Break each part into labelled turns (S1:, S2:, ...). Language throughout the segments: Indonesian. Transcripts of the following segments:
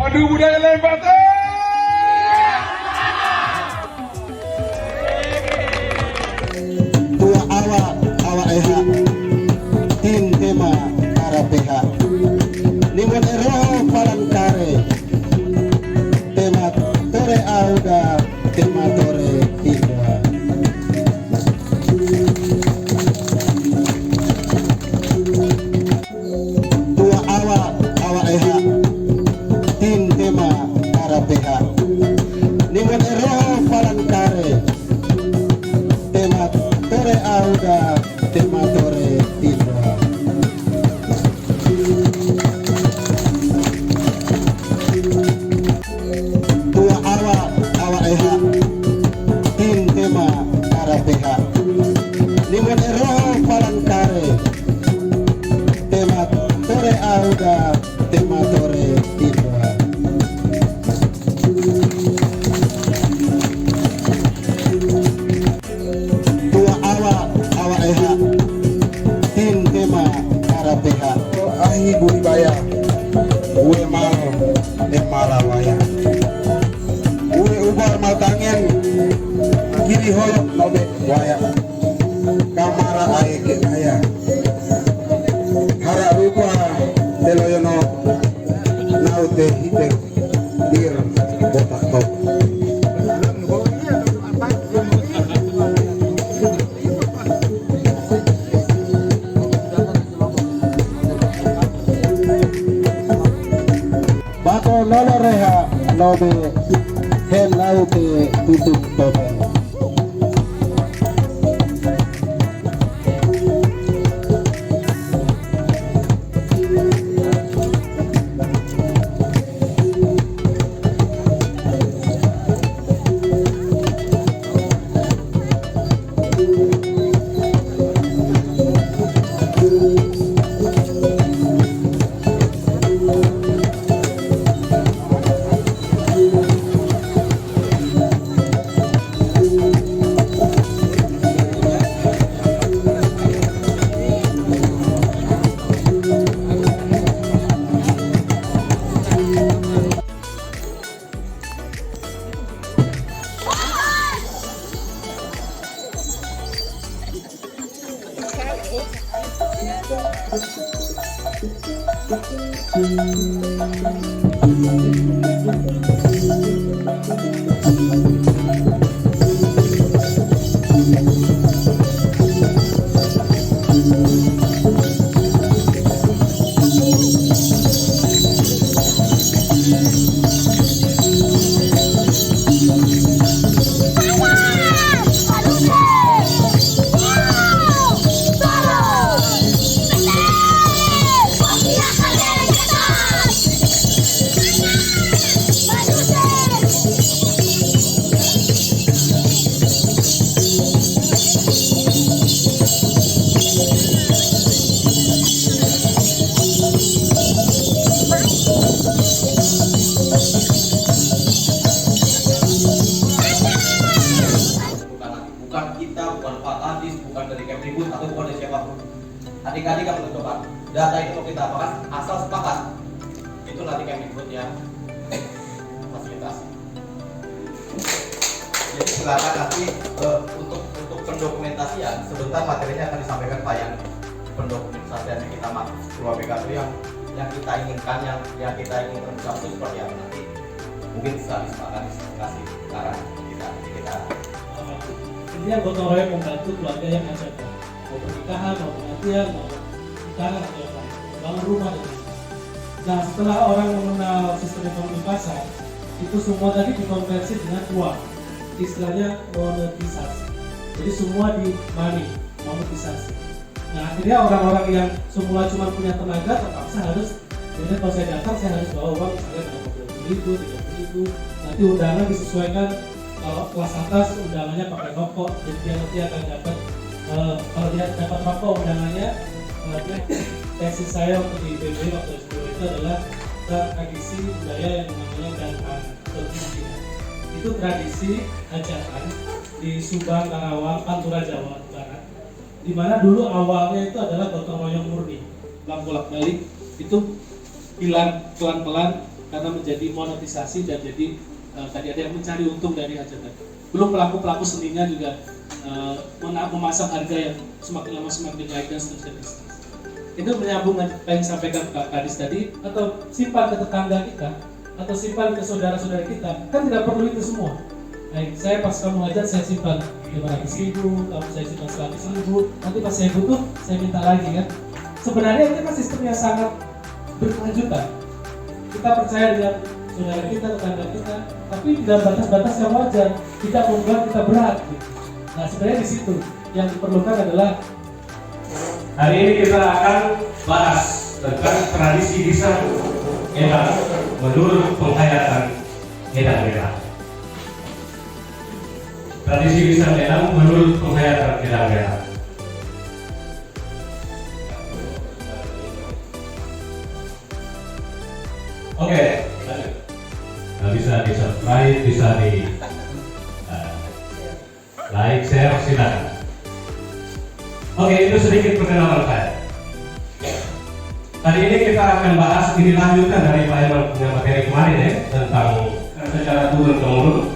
S1: Padu budaya Lembata.
S2: Dua awak eha tim tema arapeha limon ero palantare tema tore auda tema tore hidwa. Dua awak eha tim tema arapeha limon ero palantare tema tore auda tema tore hidwa. Dua awak eha tim tema arapeha limon ero palantare tema tore auda tema tore hidwa. Dua awak eha tim tema arapeha ahi budibaya ue mal marawaya ue ubar mal tangen kiri hoyok nobe waya kamara aege aya hara rupa teloyono naute hitek dir botak top. Bako noloreha nobe hen laute tutup tobe.
S3: Adik-adik akan menentukan data itu mau kita apakan, asal sepakat itu nanti Kemdikbud yang fasilitasi. Jadi silakan nanti untuk pendokumentasian sebentar materinya akan disampaikan Pak yang pendokumentasian yang kita maksud keluar BKT yang kita inginkan yang kita inginkan bersama itu seperti apa nanti mungkin bisa disepakati kasih arah kita.
S4: Ini gotong royong membantu keluarga yang ada, mau pernikahan, mau kematian, mau hitanan atau yang lain, bangun rumah dan lain. Nah, setelah orang mengenal sistem ekonomi pasar, itu semua tadi dikonversi dengan uang, istilahnya monetisasi. Jadi semua di money, monetisasi. Nah, akhirnya orang-orang yang semula cuma punya tenaga terpaksa harus, jadi kalau saya datang saya harus bawa uang misalnya dalam 20.000, 30.000, nanti undangan disesuaikan. Kalau kelas atas undangannya pakai rokok, jadi dia nanti akan dapat kalau dia dapat rokok undangannya. Tesis saya untuk di IPB waktu S2 itu adalah tradisi budaya yang namanya gangkan pertunjukan. Itu tradisi hajatan di Subang, Karawang, Pantura, Jawa Barat. Di mana dulu awalnya itu adalah gotong royong murni, bolak balik itu hilang pelan-pelan karena menjadi monetisasi dan jadi tadi ada yang mencari untung dari hajatan. Belum pelaku seninya juga memasang harga yang semakin lama semakin naik dan seterusnya. Itu menyambung dengan apa yang disampaikan Pak Kadis tadi, atau simpan ke tetangga kita atau simpan ke saudara-saudara kita, kan tidak perlu itu semua. Baik, saya pas kamu hajat saya simpan 500.000, kamu saya simpan 100.000, nanti pas saya butuh saya minta lagi kan. Sebenarnya itu kan sistem yang sangat berkelanjutan. Kita percaya dengan saudara kita, tetangga kita, tapi dalam batas-batas yang wajar, tidak membuat kita berat. Gitu. Nah sebenarnya di situ yang diperlukan adalah
S1: hari ini kita akan bahas tentang tradisi lisan Edang menurut penghayatan Edang Merah. Tradisi lisan Edang menurut penghayatan Edang Merah. Oke, nah, bisa di subscribe, bisa di like, share, silakan. Oke, itu sedikit perkenalan saya. Kali ini kita akan bahas ini lanjutan dari Pak Eman punya materi kemarin ya, tentang secara turun-temurun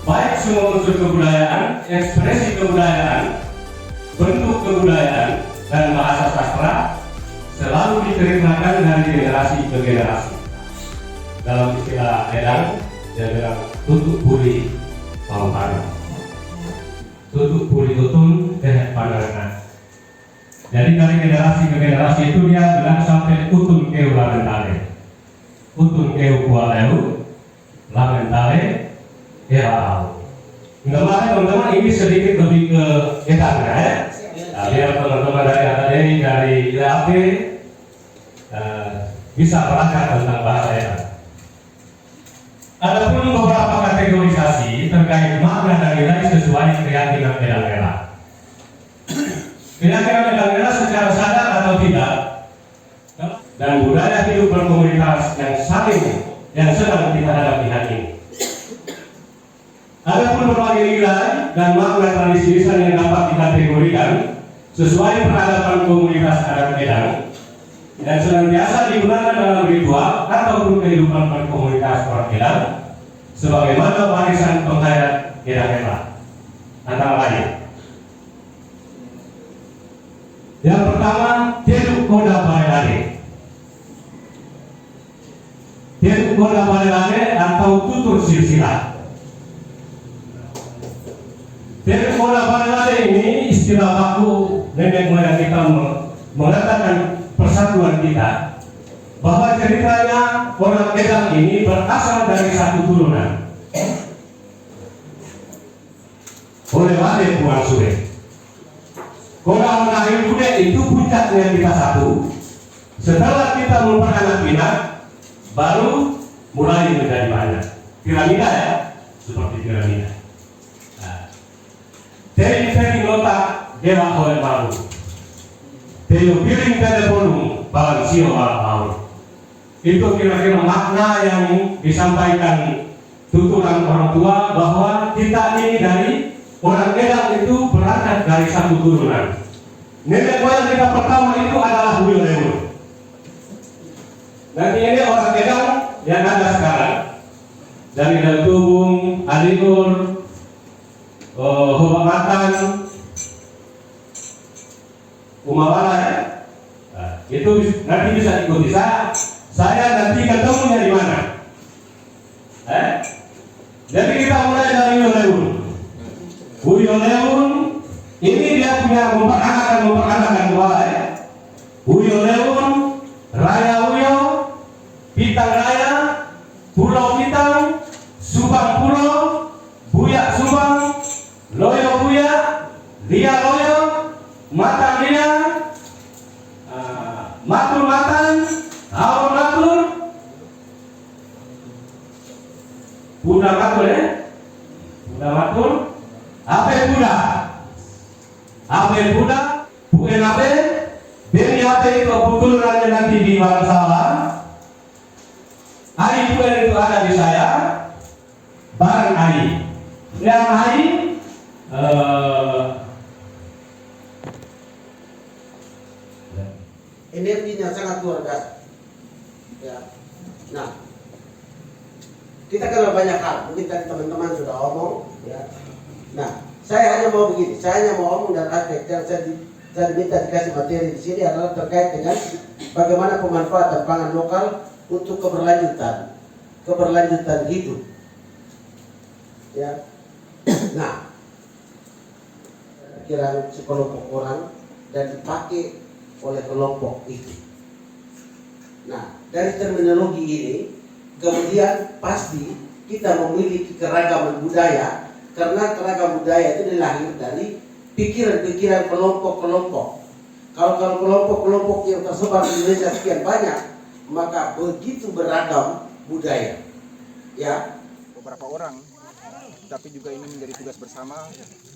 S1: baik semua unsur kebudayaan, ekspresi kebudayaan, bentuk kebudayaan, dan bahasa sastra selalu diceritakan dari generasi ke generasi. Dalam istilah Edang, dia bilang tutup buli mau tanah, tutup buli tutun pandangan. Jadi dari generasi ke generasi itu dia bilang sampai utun keu lamentale, utun keu kualeu, lamentale erau. Kemarin teman-teman ini sedikit lebih ke Edang ya. Nah, biar teman-teman dari ATD, dari IAP bisa belajar tentang bahasa Edang. Adapun beberapa kategorisasi terkait makna dan nilai sesuai keyakinan Edang Merah. Keyakinan Edang Merah secara sadar atau tidak, dan budaya hidup berkomunitas yang sedang kita hadapi hari ini. Adapun berbagai nilai dan makna tradisi lisan yang dapat dikategorikan sesuai peradaban komunitas adat Edang dan senantiasa digunakan dalam ritual ataupun kehidupan berkomunitas orang Edang sebagaimana warisan penghayat Edang Merah. Antara lain, yang pertama, Teluk Koda Balelane. Teluk Koda Balelane atau tutur silsilah. Teluk Koda Balelane ini istilah baku nenek moyang kita mengatakan persatuan kita, bahwa ceritanya orang Edang ini berasal dari satu turunan oleh Wade Puang Sure. Koda Onahil Bude itu puncaknya kita satu. Setelah kita memperanak minat, baru mulai menjadi banyak. Piramida ya, seperti piramida. Teri nota dewa oleh malu. Teo piring teleponum balang sio malu. Itu kira-kira makna yang disampaikan tuturan orang tua bahwa kita ini dari orang Edang itu berangkat dari satu turunan. Nenek moyang kita pertama itu adalah Huyo Lemun. Nanti ini orang Edang yang ada sekarang dari Daltubung, Aligur, Hobamatan, Umawala ya. Nah, itu nanti bisa ikuti saya nanti ketemunya di mana. Jadi kita mulai dari Huyo Lemun. Huyo Lemun ini dia punya memperanakan dua ya. Huyo Lemun, Raya Huyo, Pitang Raya, Pulau Pitang, Subang Pulau, Buya Subang, Loyo Buya, Lia Loyo, Matan Lia, Matur Matan, Aur Matur, Buddha Matur ya, Buddha Matur, Ape Buddha, Buen Ape, Beni Ape itu kebetulannya nanti di Bangsawa. Ari Buen itu ada di saya, bareng Ari. Yang Ari
S5: energinya sangat luar biasa. Ya. Nah, Kita kenal banyak hal, mungkin tadi teman-teman sudah omong, ya. Nah, saya hanya mau begini, saya hanya mau omong dan aspek yang saya diminta dikasih materi di sini adalah terkait dengan bagaimana pemanfaatan pangan lokal untuk keberlanjutan hidup. Ya, nah, kira sekelompok orang dan dipakai oleh kelompok itu. Nah, dari terminologi ini, kemudian pasti kita memiliki keragaman budaya, karena keragaman budaya itu dilahir dari pikiran-pikiran kelompok-kelompok. Kalau kelompok-kelompok yang tersebar di Indonesia sekian banyak, maka begitu beragam budaya. Ya,
S6: beberapa orang, tapi juga ini menjadi tugas bersama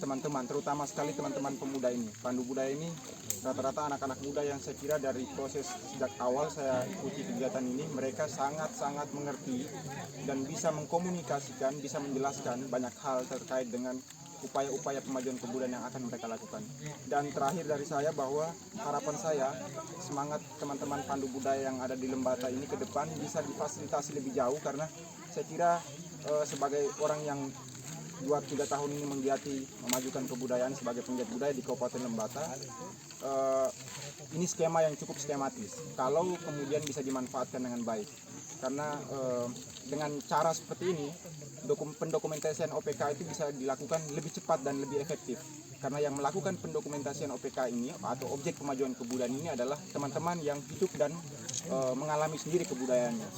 S6: teman-teman, terutama sekali teman-teman pemuda ini. Pandu Budaya ini rata-rata anak-anak muda yang saya kira dari proses sejak awal saya ikuti kegiatan ini, mereka sangat-sangat mengerti dan bisa mengkomunikasikan, bisa menjelaskan banyak hal terkait dengan upaya-upaya pemajuan kebudayaan yang akan mereka lakukan. Dan terakhir dari saya bahwa harapan saya semangat teman-teman Pandu Budaya yang ada di Lembata ini ke depan bisa difasilitasi lebih jauh, karena saya kira sebagai orang yang 2-3 tahun ini menggiati memajukan kebudayaan sebagai penggiat budaya di Kabupaten Lembata, ini skema yang cukup skematis kalau kemudian bisa dimanfaatkan dengan baik, karena dengan cara seperti ini pendokumentasian OPK itu bisa dilakukan lebih cepat dan lebih efektif, karena yang melakukan pendokumentasian OPK ini atau objek pemajuan kebudayaan ini adalah teman-teman yang hidup dan mengalami sendiri kebudayaannya.